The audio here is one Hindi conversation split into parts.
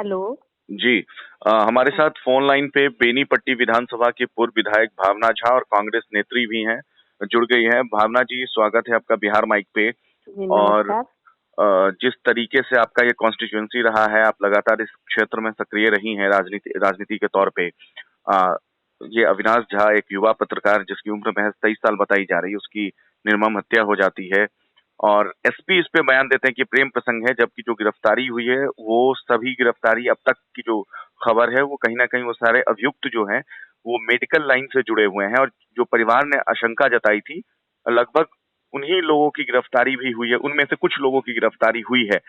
हेलो। जी। हमारे साथ फोन लाइन पे बेनीपट्टी विधानसभा की पूर्व विधायक भावना झा और कांग्रेस नेत्री भी हैं, जुड़ गई हैं। भावना जी, स्वागत है आपका बिहार माइक पे। जी और नमस्कार। जिस तरीके से आपका ये कॉन्स्टिट्यूंसी रहा है, आप लगातार इस क्षेत्र में सक्रिय रही हैं राजनीति के तौर पे। अ, ये अविनाश झा, एक युवा पत्रकार जिसकी उम्र महज 23 साल बताई जा रही है, उसकी निर्मम हत्या हो जाती है और एसपी इस पे बयान देते हैं कि प्रेम प्रसंग है, जबकि जो गिरफ्तारी हुई है वो सभी गिरफ्तारी अब तक की जो खबर है वो कहीं ना कहीं वो सारे अभियुक्त जो हैं वो मेडिकल लाइन से जुड़े हुए हैं। और जो परिवार ने आशंका जताई थी, लगभग उन्हीं लोगों की गिरफ्तारी भी हुई है, उनमें से कुछ लोगों की गिरफ्तारी हुई है।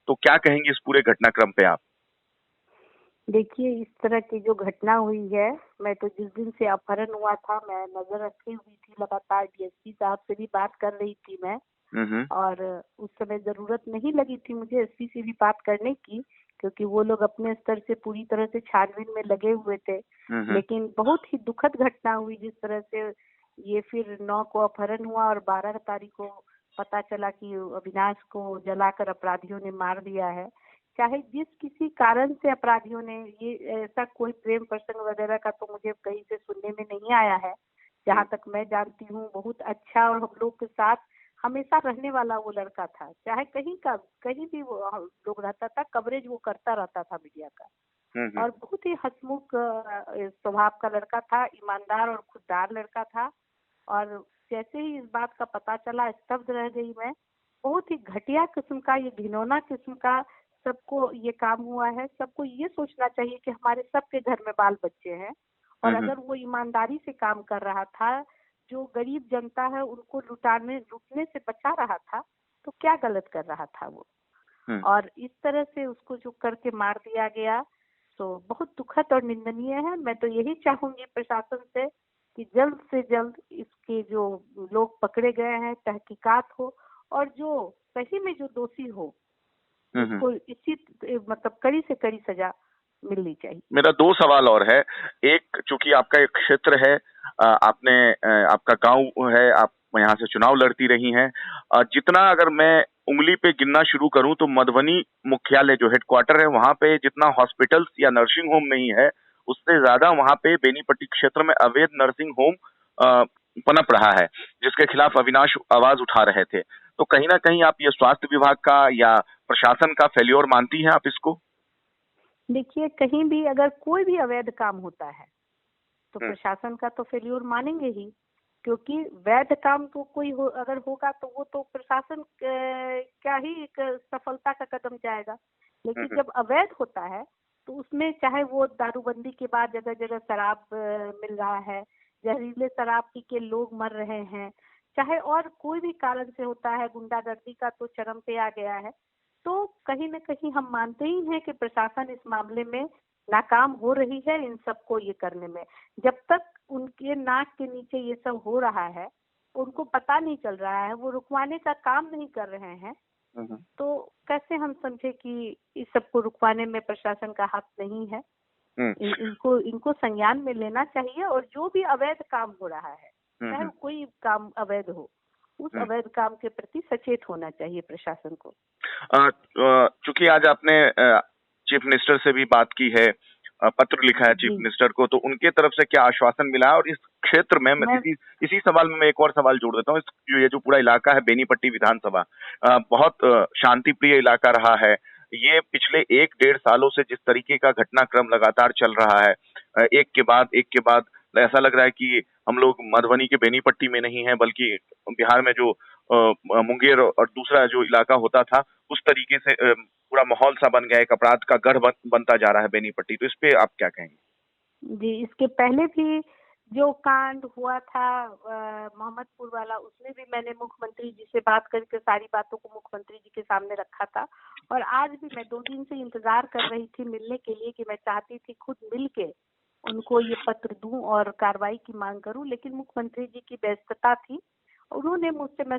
तो क्या कहेंगे इस पूरे घटनाक्रम पे आप? देखिए, इस तरह की जो घटना हुई है, मैं तो जिस दिन से अपहरण हुआ था मैं नजर रखी हुई थी, लगातार डीएसपी साहब से भी बात कर रही थी मैं। हम्म। और उस समय जरूरत नहीं लगी थी मुझे एसपी से भी बात करने की, क्योंकि वो लोग अपने स्तर से पूरी तरह से छानबीन में लगे हुए थे। हम्म। लेकिन बहुत ही दुखद घटना हुई जिस तरह से ये फिर 9 को अपहरण हुआ और 12 तारीख को पता चला कि अविनाश को जलाकर अपराधियों ने मार दिया है। चाहे जिस किसी कारण से अपराधियों ने ये, ऐसा कोई प्रेम प्रसंग वगैरह का तो मुझे कहीं से सुनने में नहीं आया है। जहाँ तक मैं जानती हूँ बहुत अच्छा और हम लोग के साथ हमेशा रहने वाला वो लड़का था। चाहे कहीं भी वो लोग रहता था, कवरेज वो करता रहता था मीडिया का। हम्म। और बहुत ही हंसमुख स्वभाव का लड़का था, ईमानदार और खुददार लड़का था। और जैसे ही इस बात का पता चला स्तब्ध रह गई मैं। बहुत ही घटिया किस्म का, ये घिनौना किस्म का सबको ये काम हुआ है। सबको ये सोचना चाहिए कि हमारे सबके घर में बाल बच्चे हैं, और हम्म। अगर वो ईमानदारी से काम कर रहा था, जो गरीब जनता है उनको लुटने से बचा रहा था, तो क्या गलत कर रहा था वो। हम्म। और इस तरह से उसको जो करके मार दिया गया, तो बहुत दुखद और निंदनीय है। मैं तो यही चाहूंगी प्रशासन से कि जल्द से जल्द इसके जो लोग पकड़े गए हैं तहकीकात हो, और जो सही में जो दोषी हो हम्म। उसको इसी मतलब कड़ी से कड़ी सजा मिलनी चाहिए। मेरा दो सवाल और है। एक, चूंकि आपका एक क्षेत्र है, आपका गांव है, आप यहाँ से चुनाव लड़ती रही हैं। जितना अगर मैं उंगली पे गिनना शुरू करूं तो मधुबनी मुख्यालय जो हेडक्वार्टर है वहां पे जितना हॉस्पिटल्स या नर्सिंग होम नहीं है, उससे ज्यादा वहां पे बेनीपट्टी क्षेत्र में अवैध नर्सिंग होम पनप रहा है, जिसके खिलाफ अविनाश आवाज उठा रहे थे। तो कहीं ना कहीं आप ये स्वास्थ्य विभाग का या प्रशासन का फेल्योर मानती हैं आप इसको? देखिए, कहीं भी अगर कोई भी अवैध काम होता है तो हम्म। प्रशासन का तो फेल्योर मानेंगे ही, क्योंकि वैध काम तो कोई अगर होगा तो वो तो प्रशासन क्या ही एक सफलता का कदम जाएगा। लेकिन हम्म। जब अवैध होता है तो उसमें चाहे वो दारूबंदी के बाद जगह जगह शराब मिल रहा है, जहरीले शराब पी के लोग मर रहे हैं, चाहे और कोई भी कारण से होता है, गुंडागर्दी का तो चरम पे आ गया है। तो कहीं न कहीं हम मानते ही हैं कि प्रशासन इस मामले में नाकाम हो रही है इन सबको ये करने में। जब तक उनके नाक के नीचे ये सब हो रहा है, उनको पता नहीं चल रहा है, वो रुकवाने का काम नहीं कर रहे हैं, हम्म। तो कैसे हम समझे कि इस सबको रुकवाने में प्रशासन का हाथ नहीं है। हम्म। इनको इनको संज्ञान में लेना चाहिए, और जो भी अवैध काम हो रहा है, चाहे हम्म। वो कोई काम अवैध हो, उस हम्म। अवैध काम के प्रति सचेत होना चाहिए प्रशासन को। चूंकि आज आपने चीफ मिनिस्टर से भी बात की है, पत्र लिखा है चीफ जी। मिनिस्टर को, तो उनके तरफ से क्या आश्वासन मिला है? और इस क्षेत्र में मैं मैं इसी सवाल में मैं एक और सवाल जोड़ देता हूँ। ये जो पूरा इलाका है बेनीपट्टी विधानसभा, बहुत शांति प्रिय इलाका रहा है। ये पिछले 1-1.5 सालों से जिस तरीके का घटनाक्रम लगातार चल रहा है, एक के बाद ऐसा लग रहा है कि हम लोग मधुबनी के बेनीपट्टी में नहीं है, बल्कि बिहार में जो मुंगेर और दूसरा जो इलाका होता था, उस तरीके से पूरा माहौल सा बन गया, एक अपराध का गढ़ बनता जा रहा है बेनीपट्टी। तो इस पे आप क्या कहेंगे? जी, इसके पहले भी जो कांड हुआ था मोहम्मदपुर वाला, उसमें भी मैंने मुख्यमंत्री जी से बात करके सारी बातों को मुख्यमंत्री जी के सामने रखा था। और आज भी मैं 2 दिन से इंतजार कर रही थी मिलने के लिए, कि मैं चाहती थी खुद मिल के उनको ये पत्र दूं और कार्रवाई की मांग करूं, लेकिन मुख्यमंत्री जी की व्यस्तता थी। उन्होंने मुझसे, मैं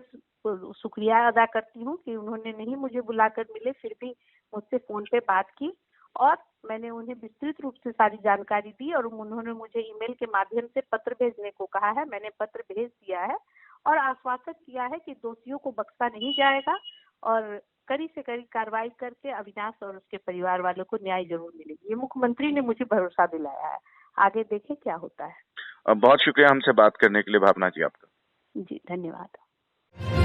शुक्रिया अदा करती हूँ कि उन्होंने नहीं मुझे बुलाकर मिले, फिर भी मुझसे फोन पे बात की, और मैंने उन्हें विस्तृत रूप से सारी जानकारी दी, और उन्होंने मुझे ईमेल के माध्यम से पत्र भेजने को कहा है। मैंने पत्र भेज दिया है और आश्वासन किया है कि दोषियों को बख्शा नहीं जाएगा, और कड़ी से कड़ी कार्रवाई करके अविनाश और उसके परिवार वालों को न्याय जरूर मिलेगी। ये मुख्यमंत्री ने मुझे भरोसा दिलाया है, आगे देखें क्या होता है। बहुत शुक्रिया हमसे बात करने के लिए भावना जी आपका। जी धन्यवाद।